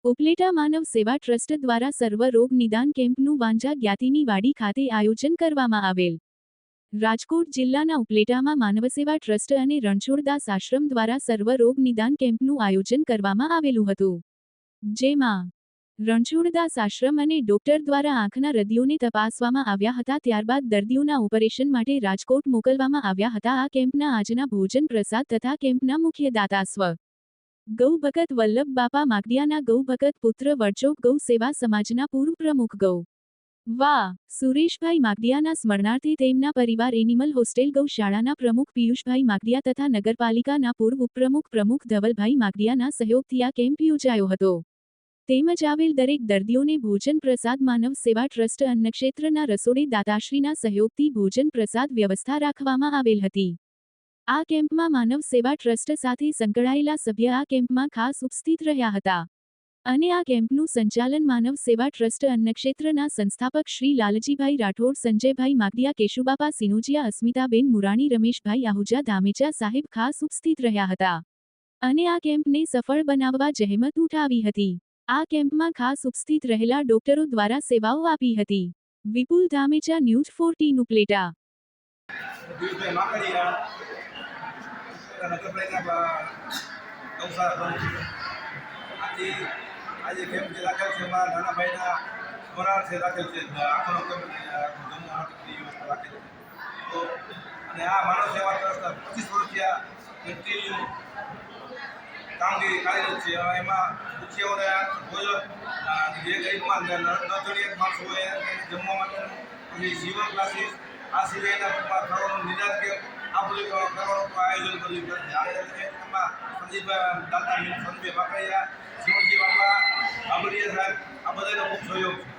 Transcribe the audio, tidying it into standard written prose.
ઉપલેટા માનવ સેવા ટ્રસ્ટ દ્વારા સર્વ રોગ નિદાન કેમ્પનું વાંજા જ્ઞાતિની વાડી ખાતે આયોજન કરવામાં આવેલ. રાજકોટ જિલ્લાના ઉપલેટામાં માનવસેવા ટ્રસ્ટ અને રણછોડદાસ આશ્રમ દ્વારા સર્વ રોગ નિદાન કેમ્પનું આયોજન કરવામાં આવેલું હતું. જેમાં રણછોડદાસ આશ્રમ અને ડોક્ટર દ્વારા આંખના દર્દીઓને તપાસવામાં આવ્યા હતા. ત્યારબાદ દર્દીઓના ઓપરેશન માટે રાજકોટ મોકલવામાં આવ્યા હતા. આ કેમ્પના આજના ભોજન પ્રસાદ તથા કેમ્પના મુખ્ય દાતા સ્વ. ગૌ ભગત વલ્લભ બાપા માગડિયાના ગૌ ભગત પુત્ર વડચોક ગૌ સેવા સમાજના પૂર્વ પ્રમુખ ગૌ વા સુરેશભાઈ માગડિયાના સ્મરણાર્થે તેમના પરિવાર એનિમલ હોસ્ટેલ ગૌ શાળાના પ્રમુખ પિયુષભાઈ માગડિયા તથા નગરપાલિકાના પૂર્વ ઉપપ્રમુખ પ્રમુખ ધવલભાઈ માગડિયાના સહયોગથી આ કેમ્પ યોજાયો હતો. તેમજ આવેલ દરેક દર્દીઓને ભોજન પ્રસાદ માનવ સેવા ટ્રસ્ટ અન્નક્ષેત્રના રસોડે દાતાશ્રીના સહયોગથી ભોજન પ્રસાદ વ્યવસ્થા રાખવામાં આવેલ હતી. આ કેમ્પમાં માનવ સેવા ટ્રસ્ટ સાથે સંકળાયેલા સભ્ય આ કેમ્પમાં ખાસ ઉપસ્થિત રહ્યા હતા. અને આ કેમ્પનું સંચાલન માનવ સેવા ટ્રસ્ટ અન્નક્ષેત્રના સંસ્થાપક શ્રી લાલજીભાઈ રાઠોડ, સંજયભાઈ માગડિયા, કેશુબાપા સિનોજિયા, અસ્મિતાબેન મુરાણી, રમેશભાઈ આહુજા ધામેચા સાહેબ ખાસ ઉપસ્થિત રહ્યા હતા. અને આ કેમ્પને સફળ બનાવવા જહેમત ઉઠાવી હતી. આ કેમ્પમાં ખાસ ઉપસ્થિત રહેલા ડોક્ટરો દ્વારા સેવાઓ આપી હતી. વિપુલ ધામેચા, ન્યૂઝ 14 ઉપલેટા. આજે કેમ્પ જે રાખેલ છે એમાં નાના ભાઈના સ્મરણાર્થે રાખેલ છે. આંખનો કેમ્પ જમવા માટેની વ્યવસ્થા રાખેલ છે. તો અને આ માનવ સેવા ટ્રસ્ટ 25 વર્ષથી આ કન્ટિન્યુ કામગીરી કાર્યરત છે. એમાં મુખ્યઓને ભોજન જે ગરીબમાં નજરિયાત માણસો હોય જમવા માટેનું પછી જીવન ક્લાસીસ આ સિવાયના ફરવાનું નિદાન કેમ્પ આ બધું કરવાનું આયોજન કર્યું છે. એમાં સંજીવભાઈ દાતા સંજયભાઈ બાકડિયા, શિવજી બાપા બાબરિયા સાહેબ આ બધાનો ખૂબ સહયોગ છે.